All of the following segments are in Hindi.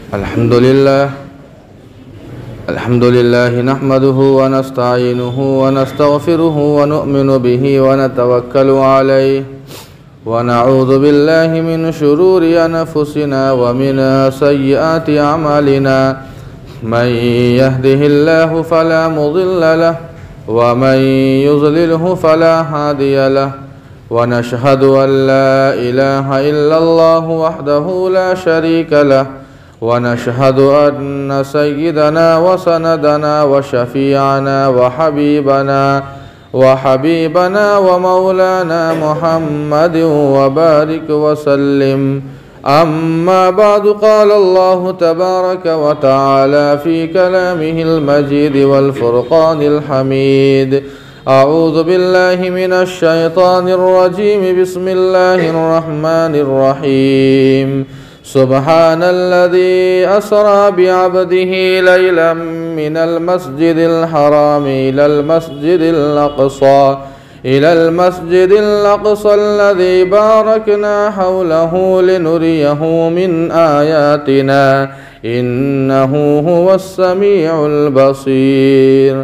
अल्हम्दुलिल्लाह नहमदुहु व नस्तईनुहु व नस्तगफिरुहु व नु'मिनु बिही व नतवक्कलु अलैहि व नऊज़ु बिल्लाहि मिन शुरूरि अनफुसिना व मिन सय्यिआति अमालिना मन यहदिहिल्लाहु फला मुज़िल्ल लहु व मन युज़लिलहु फला हादिय लहु व नशहदु अन ला इलाहा इल्लल्लाहु वहदहु ला शरीका लहु व नशहदु अन्न सय्यिदना व सनदना व शफीअना व हबीबना व मौलाना मुहम्मदिन व बारिक व सल्लिम। अम्मा बअदु क़ाल अल्लाहु तबारक व तआला फ़ी कलामिहिल मजीद वल फ़ुरक़ानिल हमीद। अऊज़ु बिल्लाहि मिनश शैतानिर रजीम। बिस्मिल्लाहिर रहमानिर रहीम। सुब्हानल्लज़ी अस्रा बिअब्दिही लैलन मिनल मस्जिदिल हराम इलल मस्जिदिल अक़सा अल्लज़ी बारकना हौलहु लिनुरियहु मिन आयातिना इन्नहु हुवस समीउल बसीर।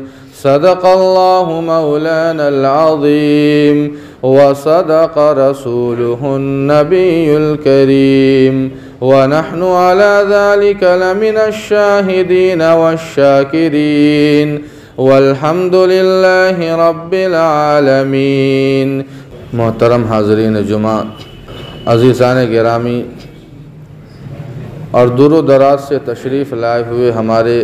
सदक़ल्लाहु मौलानल अज़ीम व सदक़ रसूलुहुन नबियुल करीम व नहनु अला ज़ालिका लमिनश शाहिदीन वश्शाकिरीन वल्हम्दुलिल्लाहि रब्बिल आलमीन। मोहतरम हाज़रीन जुमा, अज़ीज़ान गिरामी और दूर दराज से तशरीफ़ लाए हुए हमारे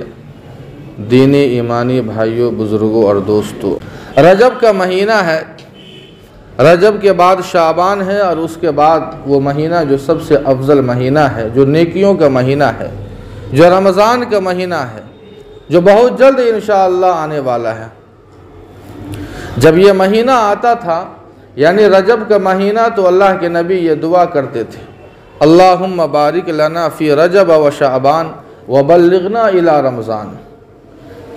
दीनी ईमानी भाइयों, बुज़ुर्गों और दोस्तों, रजब का महीना है। रजब के बाद शाबान है और उसके बाद वो महीना जो सबसे अफजल महीना है, जो नेकियों का महीना है, जो रमज़ान का महीना है, जो बहुत जल्द इंशाअल्लाह आने वाला है। जब ये महीना आता था यानी रजब का महीना, तो अल्लाह के नबी ये दुआ करते थे, अल्लाहुम्मा बारिक लना फ़ी रजब व शाबान व बल्लिगना इला रमज़ान,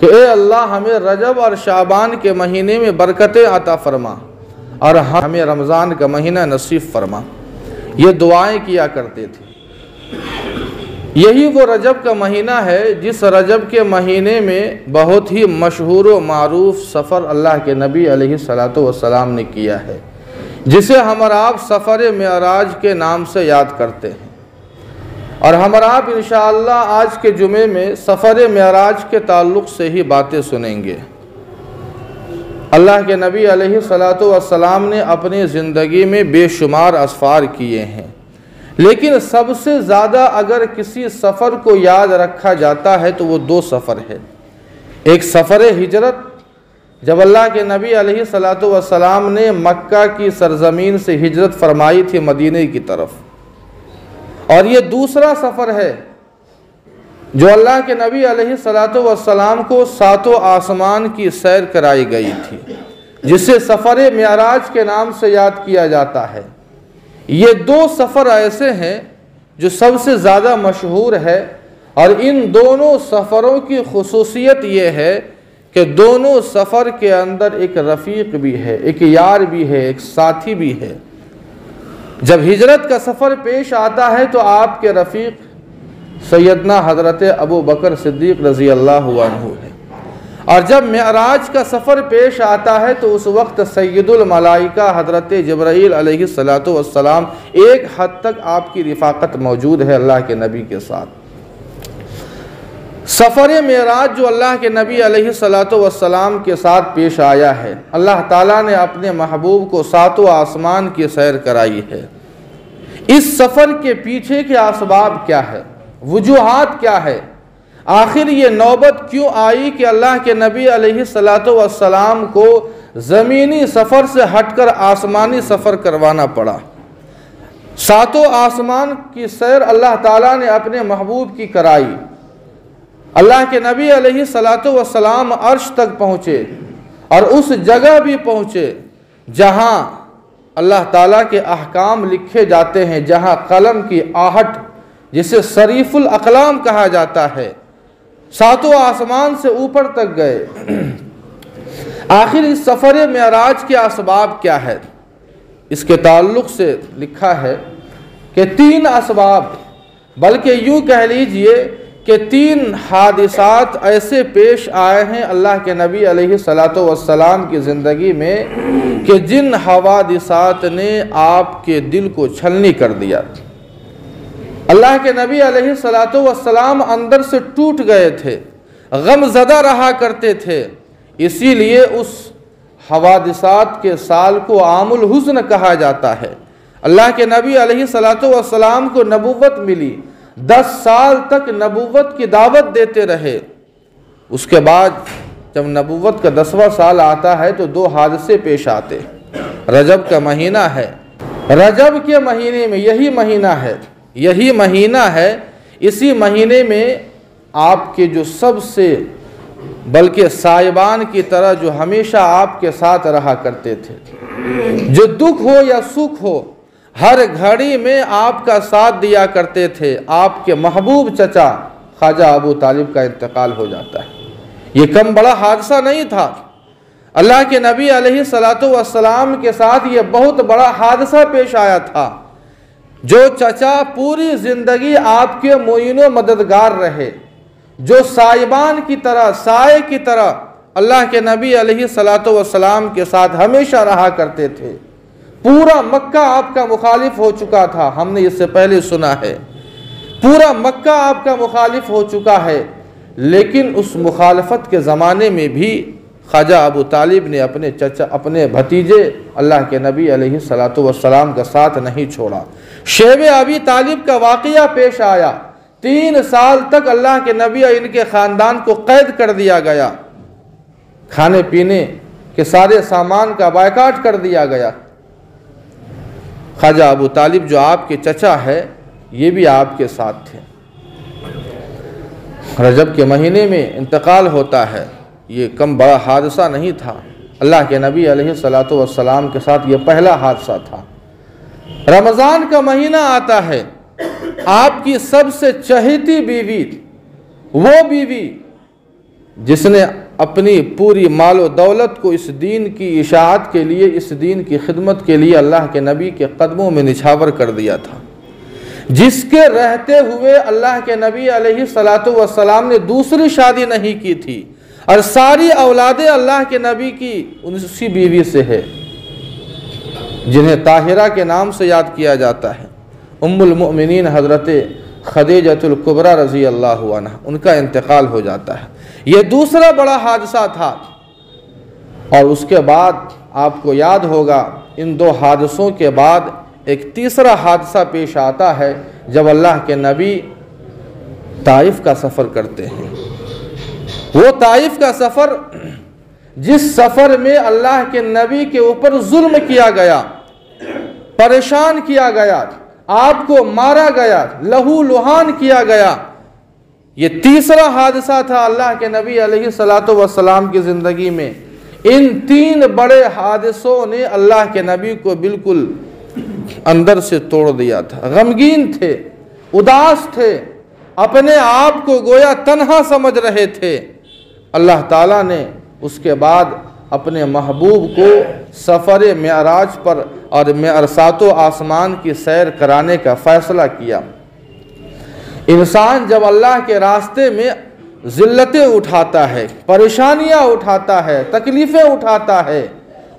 कि ए अल्लाह हमें रजब और शाबान के महीने में बरकतें अता फरमा और हमें रमज़ान का महीना नसीब फरमा। ये दुआएं किया करते थे। यही वो रजब का महीना है जिस रजब के महीने में बहुत ही मशहूर व मारूफ सफ़र अल्लाह के नबी अलैहिस्सलातु वस्सलाम ने किया है, जिसे हम और आप सफ़र मेराज के नाम से याद करते हैं। और हम और आप इंशाअल्लाह आज के जुमे में सफ़र मेराज के ताल्लुक़ से ही बातें सुनेंगे। अल्लाह के नबी अलैहिस्सलातु वस्सलाम ने अपनी ज़िंदगी में बेशुमार असफ़ार किए हैं, लेकिन सबसे ज़्यादा अगर किसी सफ़र को याद रखा जाता है तो वो दो सफ़र है। एक सफ़र हिजरत, जब अल्लाह के नबी अलैहिस्सलातु वस्सलाम ने मक्का की सरज़मीन से हिजरत फरमाई थी मदीने की तरफ, और ये दूसरा सफ़र है जो अल्लाह के नबी अलैहिस्सलातु वस्सलाम को सातों आसमान की सैर कराई गई थी, जिसे सफ़र मेराज के नाम से याद किया जाता है। ये दो सफ़र ऐसे हैं जो सबसे ज़्यादा मशहूर है, और इन दोनों सफ़रों की खुसूसियत ये है कि दोनों सफ़र के अंदर एक रफ़ीक भी है, एक यार भी है, एक साथी भी है। जब हिजरत का सफ़र पेश आता है तो आपके रफ़ीक सैयदना हज़रत अबू बकर सिद्दीक़ रज़ी अल्लाहु अन्हु है, और जब मेराज का सफ़र पेश आता है तो उस वक्त सैयदुल मलाइका हज़रत जिब्राईल अलैहिस्सलातु वस्सलाम एक हद तक आपकी रिफ़ाक़त मौजूद है अल्लाह के नबी के साथ। सफ़र मेराज जो अल्लाह के नबी अलैहिस्सलातु वस्सलाम के साथ पेश आया है, अल्लाह ताला ने अपने महबूब को सातों आसमान की सैर कराई है। इस सफ़र के पीछे के असबाब क्या है, वजूहात क्या है, आखिर ये नौबत क्यों आई कि अल्लाह के नबी अलैहिस्सलातु वस्सलाम को ज़मीनी सफ़र से हटकर आसमानी सफ़र करवाना पड़ा। सातों आसमान की सैर अल्लाह ताला ने अपने महबूब की कराई। अल्लाह के नबी अलैहिस्सलातु वस्सलाम अर्श तक पहुँचे और उस जगह भी पहुँचे जहाँ अल्लाह ताला के अहकाम लिखे जाते हैं, जहाँ कलम की आहट जिसे शरीफुल अक़लाम कहा जाता है, सातों आसमान से ऊपर तक गए। आखिर इस सफ़र मेराज के असबाब क्या है, इसके ताल्लुक़ से लिखा है कि तीन असबाब बल्कि यूँ कह लीजिए कि 3 हादिसात ऐसे पेश आए हैं अल्लाह के नबी अलैहिस्सलातु वस्सलाम की ज़िंदगी में कि जिन हवादिसात ने आपके दिल को छलनी कर दिया। अल्लाह के नबी अलैहिस्सलातु वस्सलाम अंदर से टूट गए थे, गमज़दा रहा करते थे, इसीलिए उस हवादिसात के साल को आमुल हुज़्न कहा जाता है। अल्लाह के नबी अलैहिस्सलातु वस्सलाम को नबुव्वत मिली, 10 साल तक नबुव्वत की दावत देते रहे। उसके बाद जब नबुव्वत का 10वां साल आता है तो 2 हादसे पेश आते। रजब का महीना है, रजब के महीने में यही महीना है, इसी महीने में आपके जो सबसे बल्कि साहिबान की तरह जो हमेशा आपके साथ रहा करते थे, जो दुख हो या सुख हो हर घड़ी में आपका साथ दिया करते थे, आपके महबूब चचा ख्वाजा अबू तालिब का इंतकाल हो जाता है। ये कम बड़ा हादसा नहीं था। अल्लाह के नबी अलैहिस्सलातु वस्सलाम के साथ ये बहुत बड़ा हादसा पेश आया था। जो चचा पूरी ज़िंदगी आपके मोइनो मददगार रहे, जो साहिबान की तरह, साए की तरह अल्लाह के नबी अलैहिस्सलातु वस्सलाम के साथ हमेशा रहा करते थे। पूरा मक्का आपका मुखालिफ हो चुका था, हमने इससे पहले सुना है, पूरा मक्का आपका मुखालिफ हो चुका है, लेकिन उस मुखालफत के ज़माने में भी ख्वाजा अबू तालिब ने अपने चचा, अपने भतीजे अल्लाह के नबी अलैहिस्सलातु वस्सलाम का साथ नहीं छोड़ा। शेब अबी तालिब का वाक़या पेश आया, 3 साल तक अल्लाह के नबी और इनके ख़ानदान को कैद कर दिया गया, खाने पीने के सारे सामान का बायकाट कर दिया गया। ख्वाजा अबू तालिब जो आपके चचा है, ये भी आपके साथ थे। रजब के महीने में इंतकाल होता है, ये कम बड़ा हादसा नहीं था। अल्लाह के नबी अलैहिस्सलातु वस्सलाम के साथ ये पहला हादसा था। रमज़ान का महीना आता है, आपकी सबसे चहेती बीवी, वो बीवी जिसने अपनी पूरी मालो दौलत को इस दीन की इशाअत के लिए, इस दीन की खिदमत के लिए अल्लाह के नबी के कदमों में निछावर कर दिया था, जिसके रहते हुए अल्लाह के नबी अलैहिस्सलातु वस्सलाम ने दूसरी शादी नहीं की थी और सारी औलादें अल्लाह के नबी की उसी बीवी से है, जिन्हें ताहिरा के नाम से याद किया जाता है। उम्मुल मोमिनीन हज़रत खदीजतुल कुबरा रज़ी अल्लाहु अन्हा, उनका इंतकाल हो जाता है। ये दूसरा बड़ा हादसा था। और उसके बाद आपको याद होगा, इन 2 हादसों के बाद एक तीसरा हादसा पेश आता है, जब अल्लाह के नबी ताइफ का सफ़र करते हैं। वो ताइफ का सफ़र, जिस सफ़र में अल्लाह के नबी के ऊपर जुल्म किया गया, परेशान किया गया, आपको मारा गया, लहू लुहान किया गया, ये तीसरा हादसा था अल्लाह के नबी अलैहिस्सलातु वस्सलाम की ज़िंदगी में। इन 3 बड़े हादसों ने अल्लाह के नबी को बिल्कुल अंदर से तोड़ दिया था। गमगीन थे, उदास थे, अपने आप को गोया तन्हा समझ रहे थे। अल्लाह ताला ने उसके बाद अपने महबूब को सफ़र मेराज पर और मेरसातो आसमान की सैर कराने का फ़ैसला किया। इंसान जब अल्लाह के रास्ते में ज़िल्लतें उठाता है, परेशानियां उठाता है, तकलीफ़ें उठाता है,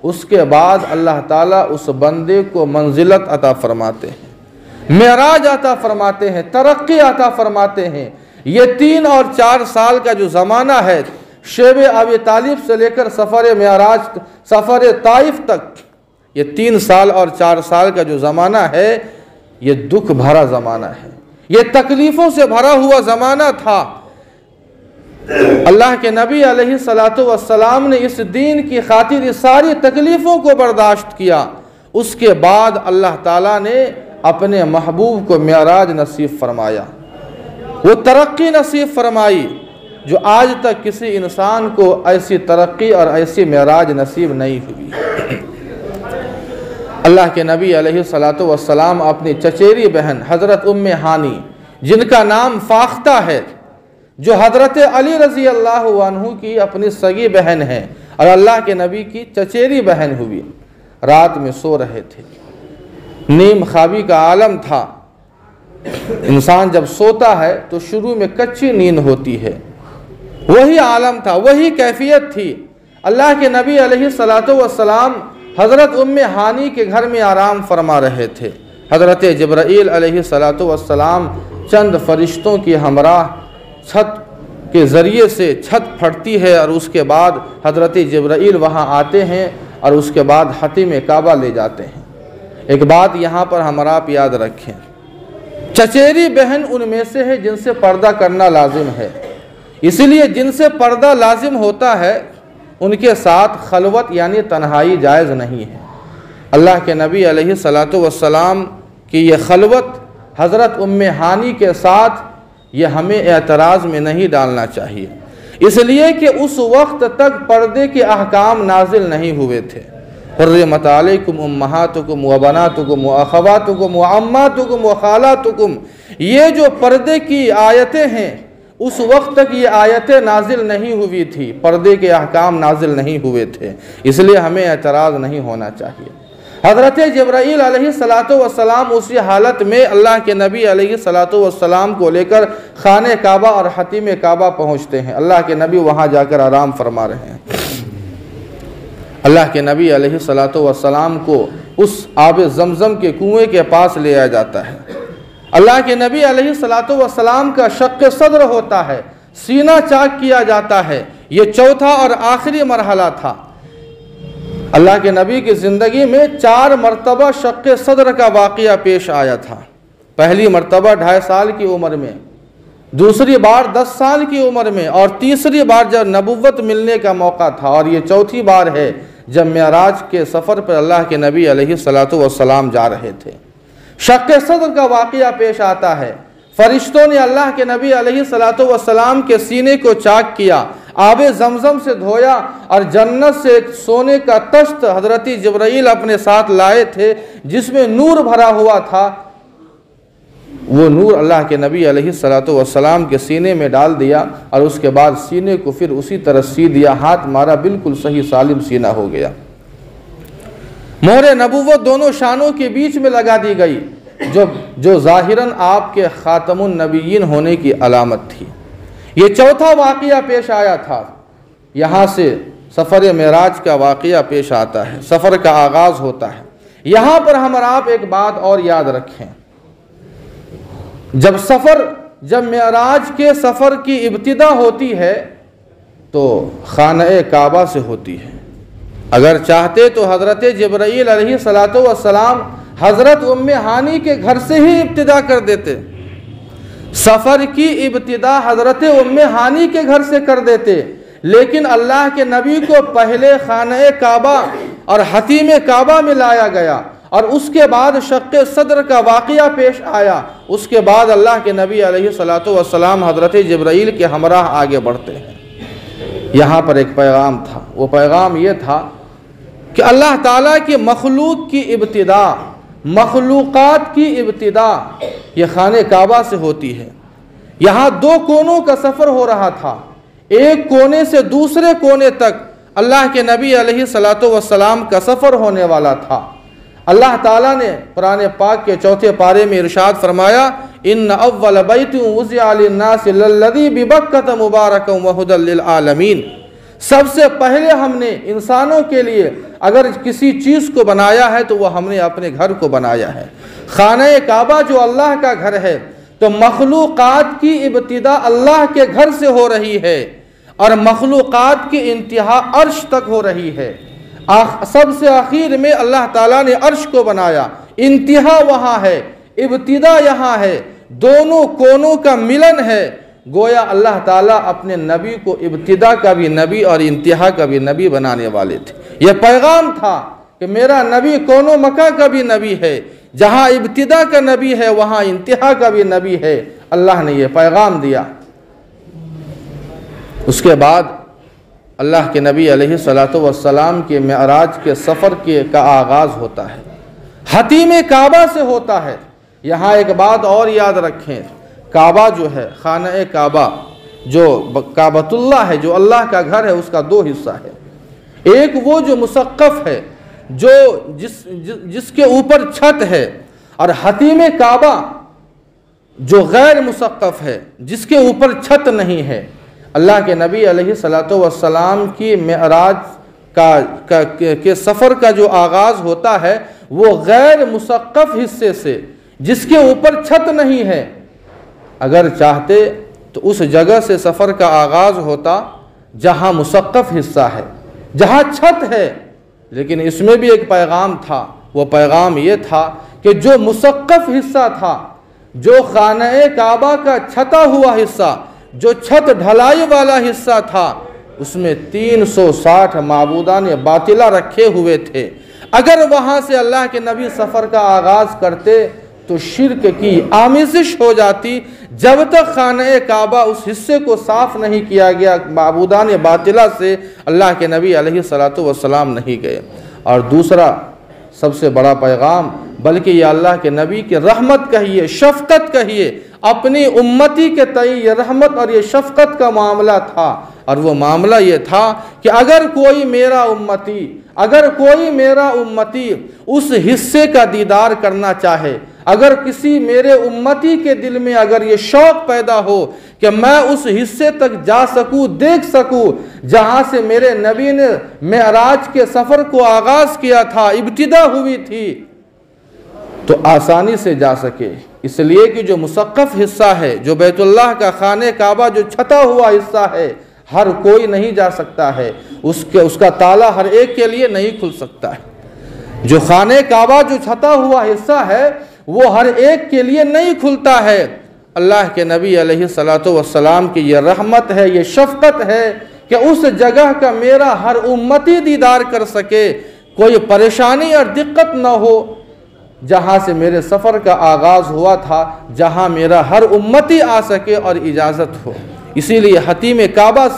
उसके बाद अल्लाह ताला उस बंदे को मंजिलत अता फरमाते हैं, मेराज अता फरमाते हैं, तरक्की अता फरमाते हैं। ये 3 और 4 साल का जो ज़माना है, शेब अबी तालिब से लेकर सफ़र मेराज, सफ़र ताइफ तक, ये 3 साल और 4 साल का जो ज़माना है, ये दुख भरा ज़माना है, ये तकलीफ़ों से भरा हुआ ज़माना था। अल्लाह के नबी अलैहिस्सलातु वस्सलाम ने इस दीन की खातिर इस सारी तकलीफ़ों को बर्दाश्त किया। उसके बाद अल्लाह ताला ने अपने महबूब को मेराज नसीब फरमाया, वो तरक्की नसीब फरमाई जो आज तक किसी इंसान को ऐसी तरक्की और ऐसी मेराज नसीब नहीं हुई। अल्लाह के नबी अलैहिस्सलातु वस्सलाम अपनी चचेरी बहन हज़रत उम्मे हानी, जिनका नाम फाख्ता है, जो हज़रत अली रज़ी अल्लाहु अन्हु की अपनी सगी बहन है और अल्लाह के नबी की चचेरी बहन हुई, रात में सो रहे थे, नीम ख्वाबी का आलम था। इंसान जब सोता है तो शुरू में कच्ची नींद होती है, वही आलम था, वही कैफियत थी। अल्लाह के नबी अलैहिस्सलातु वस्सलाम हज़रत उम्मे हानी के घर में आराम फरमा रहे थे। हज़रत जिब्राईल अलैहिस्सलातु वस्सलाम चंद फरिश्तों की हमराह छत के ज़रिए से छत फटती है और उसके बाद हज़रत जिब्राईल वहाँ आते हैं और उसके बाद हतीम काबा ले जाते हैं। एक बात यहाँ पर हमारा आप याद रखें, चचेरी बहन उनमें से है जिनसे पर्दा करना लाजिम है, इसलिए जिनसे पर्दा लाजिम होता है उनके साथ खलवत यानी तन्हाई जायज़ नहीं है। अल्लाह के नबी अलैहिस्सलातु वस्सलाम की ये खलवत हज़रत उम्मे हानी के साथ ये हमें एतराज़ में नहीं डालना चाहिए, इसलिए कि उस वक्त तक पर्दे के अहकाम नाजिल नहीं हुए थे। हुर्रिमत अलैकुम उम्महातुकुम व बनातुकुम व अख़वातुकुम व अम्मातुकुम व खालातुकुम, ये जो पर्दे की आयतें हैं उस वक्त तक ये आयतें नाजिल नहीं हुई थी, पर्दे के अहकाम नाजिल नहीं हुए थे, इसलिए हमें एतराज़ नहीं होना चाहिए। हज़रत जिब्राईल अलैहिस्सलातु वस्सलाम उसी हालत में अल्लाह के नबी अलैहिस्सलातु वस्सलाम को लेकर खाने काबा और हतीम काबा पहुँचते हैं। अल्लाह के नबी वहाँ जाकर आराम फरमा रहे हैं। अल्लाह के नबी अलैहिस्सलातु वस्सलाम को उस आब ज़मज़म के कुएँ के पास ले आया जाता है। अल्लाह के नबी अलैहिस्सलातु वस्सलाम का शक़्क़ सद्र होता है, सीना चाक किया जाता है। ये चौथा और आखिरी मरहला था। अल्लाह के नबी की ज़िंदगी में 4 मरतबा शक़्क़ सद्र का वाक़या पेश आया था। पहली मरतबा 2.5 साल की उम्र में, दूसरी बार 10 साल की उम्र में, और तीसरी बार जब नबुव्वत मिलने का मौका था, और ये चौथी बार है जब मेराज के सफ़र पर अल्लाह के नबी अलैहिस्सलातु वस्सलाम जा रहे थे। शक़्क़ सद्र का वाक़या पेश आता है। फरिश्तों ने अल्लाह के नबी अलैहिस्सलातु वस्सलाम के सीने को चाक किया, आबे ज़मज़म से धोया, और जन्नत से एक सोने का तश्त हज़रत जिब्राईल अपने साथ लाए थे जिसमें नूर भरा हुआ था। वो नूर अल्लाह के नबी अलैहिस्सलातु वस्सलाम के सीने में डाल दिया और उसके बाद सीने को फिर उसी तरह सी दिया, हाथ मारा, बिल्कुल सही सालिम सीना हो गया। मोहर नबुव्वत दोनों शानों के बीच में लगा दी गई, जो ज़ाहिरन आपके ख़ातमुन नबिय्यीन होने की अलामत थी। ये चौथा वाक़या पेश आया था। यहाँ से सफ़र मेराज का वाक़या पेश आता है, सफ़र का आगाज़ होता है। यहाँ पर हम आप एक बात और याद रखें, जब मेराज के सफ़र की इब्तिदा होती है तो खाने काबा से होती है। अगर चाहते तो हज़रत जिब्राईल अलैहिस्सलातु वस्सलाम हज़रत उम्मे हानी के घर से ही इब्तिदा कर देते, सफ़र की इब्तिदा हज़रत उम्मे हानी के घर से कर देते, लेकिन अल्लाह के नबी को पहले खाने काबा और हतीम काबा में लाया गया और उसके बाद शक़्क़ सद्र का वाक़या पेश आया। उसके बाद अल्लाह के नबी अलैहिस्सलातु वस्सलाम हज़रत जिब्राईल के हमराह आगे बढ़ते हैं। यहाँ पर एक पैगाम था, वो पैगाम ये था कि अल्लाह ताला की मखलूक की इब्तिदा, मखलूक़ात की इब्तिदा ये खाने काबा से होती है। यहाँ 2 कोनों का सफ़र हो रहा था, एक कोने से दूसरे कोने तक अल्लाह के नबी अलैहिस्सलातु वस्सलाम का सफ़र होने वाला था। अल्लाह ताला ने कुरान पाक के 4 पारे में इरशाद फरमाया, इन्न अव्वल बैतिन वुज़िअ लिन्नासि लल्लज़ी बिबक्कत मुबारकन व हुदल लिल आलमीन। सबसे पहले हमने इंसानों के लिए अगर किसी चीज़ को बनाया है तो वह हमने अपने घर को बनाया है। खाने काबा जो अल्लाह का घर है, तो मखलूक़ात की इब्तिदा अल्लाह के घर से हो रही है और मखलूक़ात की इंतहा अर्श तक हो रही है। सबसे आखिर में अल्लाह ताला ने अर्श को बनाया, इंतहा वहाँ है, इब्तिदा यहाँ है, दोनों कोनों का मिलन है। गोया अल्लाह ताला अपने नबी को इब्तिदा का भी नबी और इंतहा का भी नबी बनाने वाले थे। यह पैगाम था कि मेरा नबी कोनो मका का भी नबी है, जहाँ इब्तिदा का नबी है वहाँ इंतहा का भी नबी है। अल्लाह ने यह पैगाम दिया। उसके बाद अल्लाह के नबी अलैहिस्सलातु वस्सलाम के मेराज के सफ़र का आगाज़ होता है, हतीम काबा से होता है। यहाँ एक बात और याद रखें, काबा जो है, खाना काबा जो काबतुल्लाह है, जो अल्लाह का घर है, उसका 2 हिस्सा है। एक वो जो मुसक्क़फ़ है, जो जिसके ऊपर छत है, और हतीम काबा जो गैर मुसक्कफ है, जिसके ऊपर छत नहीं है। अल्लाह के नबी अलैहिस्सलातु वस्सलाम की मेराज के सफ़र का जो आगाज़ होता है वो गैर मुसक्कफ हिस्से से, जिसके ऊपर छत नहीं है। अगर चाहते तो उस जगह से सफ़र का आगाज़ होता जहाँ मुसक्कफ हिस्सा है, जहाँ छत है। लेकिन इसमें भी एक पैगाम था, वो पैगाम ये था कि जो मुसक्कफ हिस्सा था, जो खाने काबा का छता हुआ हिस्सा, जो छत ढलाई वाला हिस्सा था, उसमें 360 माबूदान बातिला रखे हुए थे। अगर वहाँ से अल्लाह के नबी सफ़र का आगाज़ करते तो शिर्क की आमिज़िश हो जाती। जब तक खाने काबा उस हिस्से को साफ़ नहीं किया गया माबूदान बातिला से, अल्लाह के नबी अलैहिस्सलातु वस्सलाम नहीं गए। और दूसरा सबसे बड़ा पैगाम, बल्कि ये अल्लाह के नबी की रहमत कहिए, शफ़क़त कहिए, अपनी उम्मती के तय ये रहमत और ये शफ़क़त का मामला था। और वो मामला ये था कि अगर कोई मेरा उम्मती उस हिस्से का दीदार करना चाहे, अगर किसी मेरे उम्मती के दिल में अगर ये शौक़ पैदा हो कि मैं उस हिस्से तक जा सकूँ, देख सकूँ जहाँ से मेरे नबी ने मेराज के सफ़र को आगाज़ किया था, इब्तिदा हुई थी, तो आसानी से जा सके। इसलिए कि जो मुसक्कफ हिस्सा है, जो बैतुल्लाह का खाने काबा जो छता हुआ हिस्सा है, हर कोई नहीं जा सकता है, उसका ताला हर एक के लिए नहीं खुल सकता है। जो खाने काबा जो छता हुआ हिस्सा है वो हर एक के लिए नहीं खुलता है। अल्लाह के नबी अलैहिस्सलातु वस्सलाम की ये रहमत है, ये शफ़क़त है कि उस जगह का मेरा हर उम्मती दीदार कर सके, कोई परेशानी और दिक्कत न हो। जहाँ से मेरे सफ़र का आगाज़ हुआ था, जहाँ मेरा हर उम्मती आ सके और इजाज़त हो। इसीलिए हतीम काबा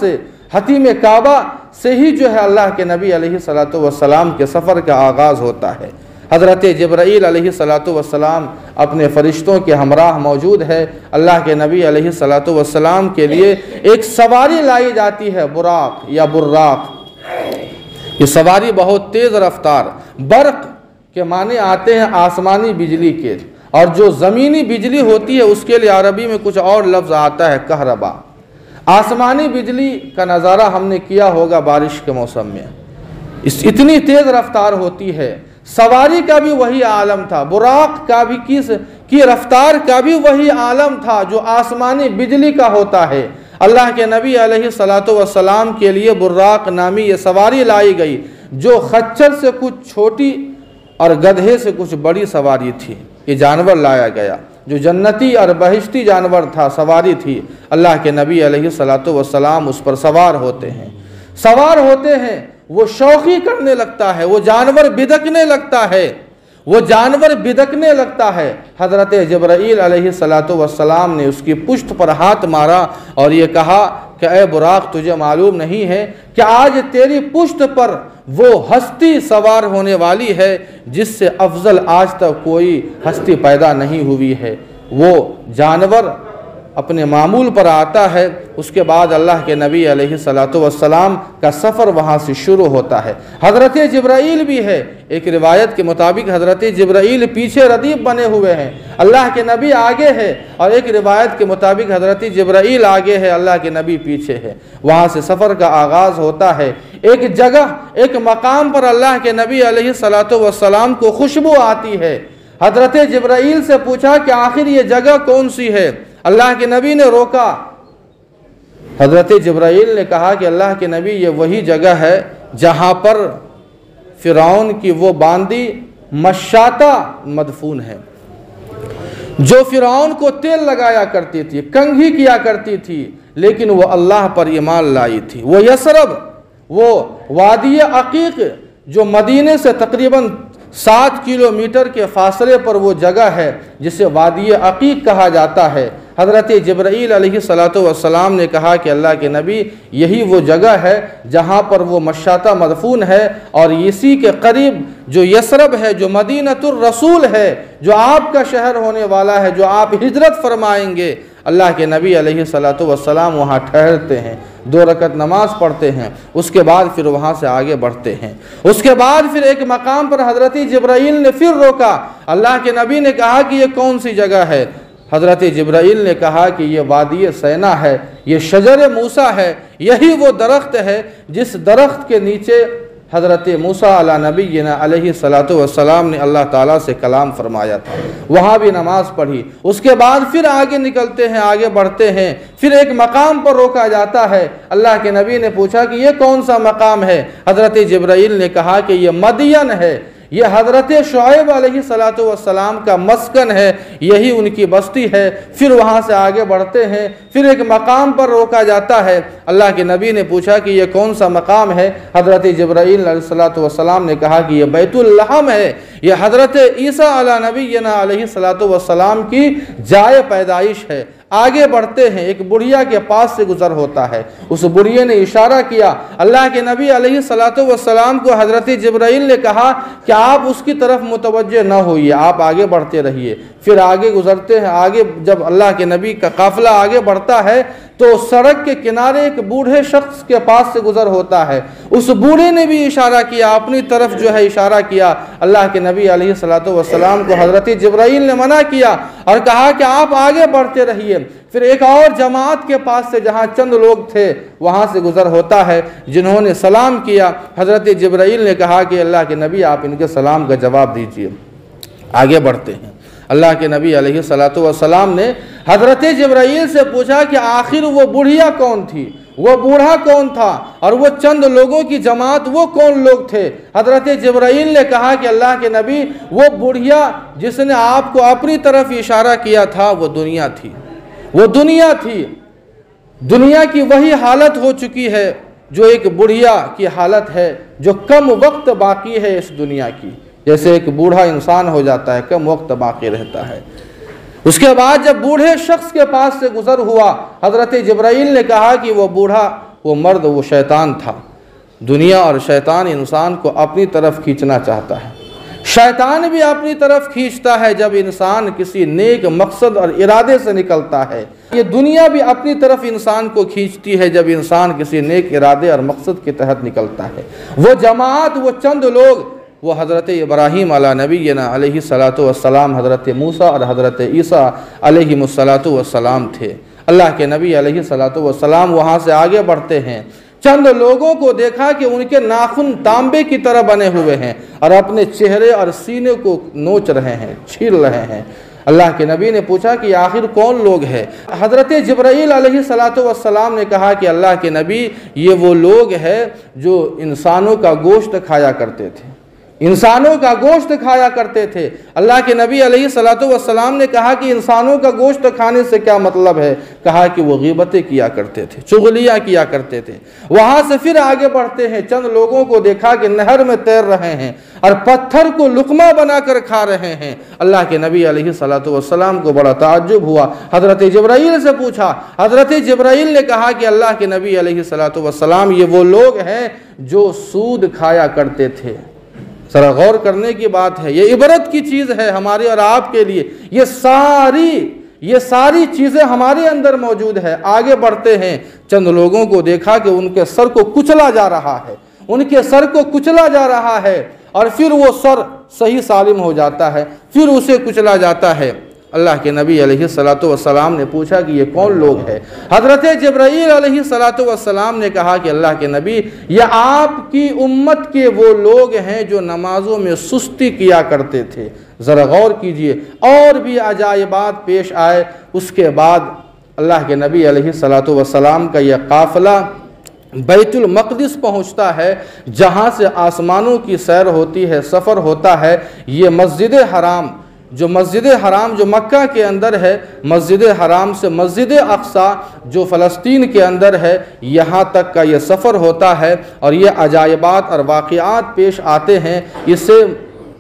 से ही जो है अल्लाह के नबी अलैहिस्सलातु वस्सलाम के सफ़र का आगाज़ होता है। हज़रत जिब्राईल अलैहिस्सलातु वस्सलाम अपने फ़रिश्तों के हमराह मौजूद है। अल्लाह के नबी अलैहिस्सलातु वस्सलाम के लिए एक सवारी लाई जाती है, बुराक या बुर्राक। ये सवारी बहुत तेज़ रफ्तार, बर्क़ के माने आते हैं आसमानी बिजली के, और जो ज़मीनी बिजली होती है उसके लिए अरबी में कुछ और लफ्ज़ आता है, कहरबा। आसमानी बिजली का नज़ारा हमने किया होगा बारिश के मौसम में, इतनी तेज़ रफ्तार होती है। सवारी का भी वही आलम था, बुराक का भी की रफ्तार का भी वही आलम था जो आसमानी बिजली का होता है। अल्लाह के नबी अलैहिस्सलातु वस्सलाम के लिए बुर्राक नामी ये सवारी लाई गई, जो खच्चर से कुछ छोटी और गधे से कुछ बड़ी सवारी थी। ये जानवर लाया गया जो जन्नती और बहिश्ती जानवर था, सवारी थी। अल्लाह के नबी अलैहिस्सलातु वस्सलाम उस पर सवार होते हैं। वो शौक़ी करने लगता है, वो जानवर बिदकने लगता है। हज़रत जिब्राईल अलैहिस्सलातु वस्सलाम ने उसकी पुष्ट पर हाथ मारा और ये कहा कि ए बुराक, तुझे मालूम नहीं है कि आज तेरी पुष्ट पर वो हस्ती सवार होने वाली है जिससे अफजल आज तक कोई हस्ती पैदा नहीं हुई है। वो जानवर अपने मामूल पर आता है, उसके बाद अल्लाह के नबी अलैहिस्सलातु वस्सलाम का सफ़र वहाँ से शुरू होता है। हज़रत जिब्राईल भी है, एक रिवायत के मुताबिक हज़रत जिब्राईल पीछे रदीफ बने हुए हैं, अल्लाह के नबी आगे है, और एक रिवायत के मुताबिक हज़रत जिब्राईल आगे है, अल्लाह के नबी पीछे है। वहाँ से सफ़र का आगाज़ होता है। एक जगह, एक मकाम पर अल्लाह के नबी अलैहिस्सलातु वस्सलाम को खुशबू आती है। हज़रत जिब्राईल से पूछा कि आखिर ये जगह कौन सी है। अल्लाह के नबी ने रोका। हज़रत जिब्राईल ने कहा कि अल्लाह के नबी, ये वही जगह है जहाँ पर फ़िरौन की वो बांदी मशाता मदफून है, जो फ़िरौन को तेल लगाया करती थी, कंघी किया करती थी, लेकिन वो अल्लाह पर ईमान लाई थी। वो यसरब, वो वादी अकीक जो मदीने से तकरीबन 7 किलोमीटर के फासले पर वो जगह है जिसे वादी अकीक कहा जाता है। हज़रत जिब्राईल अलैहिस्सलातु वस्सलाम ने कहा कि अल्लाह के नबी, यही वो जगह है जहाँ पर वो मशाता मदफून है, और इसी के करीब जो यसरब है, जो मदीनतुर रसूल है, जो आपका शहर होने वाला है, जो आप हिजरत फरमाएंगे। अल्लाह के नबी अलैहिस्सलातु वस्सलाम वहाँ ठहरते हैं, 2 रकत नमाज पढ़ते हैं, उसके बाद फिर वहाँ से आगे बढ़ते हैं। उसके बाद फिर एक मकाम पर हज़रत जिब्राईल ने फिर रोका। अल्लाह के नबी ने कहा कि ये कौन सी जगह है। हज़रत जिब्राईल ने कहा कि ये वादी सैना है, ये शजर मूसा है, यही वो दरख्त है जिस दरख्त के नीचे हज़रत मूसा अला नबीना अलैहि सलातु वस्सलाम ने अल्लाह ताला से कलाम फरमाया था। वहाँ भी नमाज़ पढ़ी। उसके बाद फिर आगे निकलते हैं, आगे बढ़ते हैं, फिर एक मकाम पर रोका जाता है। अल्लाह के नबी ने पूछा कि ये कौन सा मकाम है? हज़रत जिब्राईल ने कहा कि ये मदियन है, ये हज़रत शुएब अलैहिस्सलातु वस्सलाम का मस्कन है, यही उनकी बस्ती है। फिर वहाँ से आगे बढ़ते हैं, फिर एक मकाम पर रोका जाता है। अल्लाह के नबी ने पूछा कि ये कौन सा मकाम है? हज़रत जिब्राईल अलैहिस्सलातु वस्सलाम ने कहा कि ये बैतुल लहम है, ये हज़रत ईसा अला नबीना अलैहिस्सलातु वस्सलाम की जाए पैदाइश है। आगे बढ़ते हैं, एक बुढ़िया के पास से गुजर होता है। उस बुढ़िया ने इशारा किया। अल्लाह के नबी अलैहिस्सलातु वस्सलाम को हज़रत जिब्राईल ने कहा कि आप उसकी तरफ मुतवज्जे न होइए, आप आगे बढ़ते रहिए। फिर आगे गुजरते हैं। आगे जब अल्लाह के नबी का काफ़िला आगे बढ़ता है तो सड़क के किनारे एक बूढ़े शख्स के पास से गुजर होता है। उस बूढ़े ने भी इशारा किया, अपनी तरफ जो है इशारा किया। अल्लाह के नबी अलैहिस्सलातु वस्सलाम को हज़रत जिब्राईल ने मना किया और कहा कि आप आगे बढ़ते रहिए। फिर एक और जमात के पास से जहाँ चंद लोग थे वहाँ से गुजर होता है, जिन्होंने सलाम किया। हज़रत जिब्राईल ने कहा कि अल्लाह के नबी आप इनके सलाम का जवाब दीजिए। आगे बढ़ते हैं। अल्लाह के नबी अलैहिस्सलातु वस्सलाम ने हज़रत जिब्राईल से पूछा कि आखिर वो बुढ़िया कौन थी, वो बूढ़ा कौन था, और वो चंद लोगों की जमात वो कौन लोग थे? हज़रत जिब्राईल ने कहा कि अल्लाह के नबी वो बुढ़िया जिसने आपको अपनी तरफ इशारा किया था वो दुनिया थी, वो दुनिया थी। दुनिया की वही हालत हो चुकी है जो एक बुढ़िया की हालत है, जो कम वक्त बाकी है इस दुनिया की। जैसे एक बूढ़ा इंसान हो जाता है, कम वक्त बाकी रहता है। उसके बाद जब बूढ़े शख्स के पास से गुजर हुआ, हज़रत जिब्राईल ने कहा कि वो बूढ़ा, वो मर्द, वो शैतान था। दुनिया और शैतान इंसान को अपनी तरफ खींचना चाहता है। शैतान भी अपनी तरफ खींचता है जब इंसान किसी नेक मकसद और इरादे से निकलता है। ये दुनिया भी अपनी तरफ इंसान को खींचती है जब इंसान किसी नेक इरादे और मकसद के तहत निकलता है। वो जमात, वो चंद लोग, वो हज़रत इब्राहीम अला नबीना अलैहिस्सलातु वस्सलाम, हज़रत मूसा और हज़रत ईसा अलैहिमुस्सलातु वस्सलाम थे। अल्लाह के नबी अलैहिस्सलातु वस्सलाम वहाँ से आगे बढ़ते हैं। चंद लोगों को देखा कि उनके नाखून तांबे की तरह बने हुए हैं और अपने चेहरे और सीने को नोच रहे हैं, छील रहे हैं। अल्लाह के नबी ने पूछा कि आखिर कौन लोग हैं? हज़रत जिब्राईल अलैहिस्सलातु वस्सलाम ने कहा कि अल्लाह के नबी ये वो लोग हैं जो इंसानों का गोश्त खाया करते थे, इंसानों का गोश्त खाया करते थे। अल्लाह के नबी अलैहिस्सलातु वस्सलाम ने कहा कि इंसानों का गोश्त खाने से क्या मतलब है? कहा कि वो ग़ीबतें किया करते थे, चुगलियाँ किया करते थे। वहाँ से फिर आगे बढ़ते हैं। चंद लोगों को देखा कि नहर में तैर रहे हैं और पत्थर को लुकमा बनाकर खा रहे हैं। अल्लाह के नबी अलैहिस्सलातु वस्सलाम को बड़ा ताज्जुब हुआ। हज़रत जिब्राईल से पूछा। हज़रत जिब्राईल ने कहा कि अल्लाह के नबी अलैहिस्सलातु वस्सलाम ये वो लोग हैं जो सूद खाया करते थे। ज़रा गौर करने की बात है, ये इबरत की चीज़ है हमारे और आपके लिए। ये सारी चीज़ें हमारे अंदर मौजूद है। आगे बढ़ते हैं। चंद लोगों को देखा कि उनके सर को कुचला जा रहा है, उनके सर को कुचला जा रहा है और फिर वो सर सही सालिम हो जाता है, फिर उसे कुचला जाता है। अल्लाह के नबी अलैहिस्सलातु वस्सलाम ने पूछा कि ये कौन लोग हैं? हज़रत जिब्राईल अलैहिस्सलातु वस्सलाम ने कहा कि अल्लाह के नबी ये आपकी उम्मत के वो लोग हैं जो नमाजों में सुस्ती किया करते थे। ज़रा गौर कीजिए, और भी अजायबात पेश आए। उसके बाद अल्लाह के नबी अलैहिस्सलातु वस्सलाम का यह काफ़िला बैतुल मक़दिस पहुँचता है, जहाँ से आसमानों की सैर होती है, सफ़र होता है। ये मस्जिद हराम जो मक्का के अंदर है, मस्जिद हराम से मस्जिद अक़सा जो फ़लस्तीन के अंदर है, यहाँ तक का ये सफ़र होता है और ये अजायबात और वाक़ियात पेश आते हैं। इसे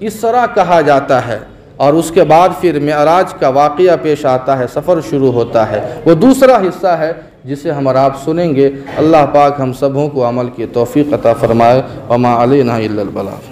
इस तरह कहा जाता है। और उसके बाद फिर मेअराज का वाक़िया पेश आता है, सफ़र शुरू होता है। वो दूसरा हिस्सा है जिसे हम और आप सुनेंगे। अल्लाह पाक हम सबों को अमल की तौफ़ीक़ अता फ़रमाए। वमा अलैना इल्लल बलाग़।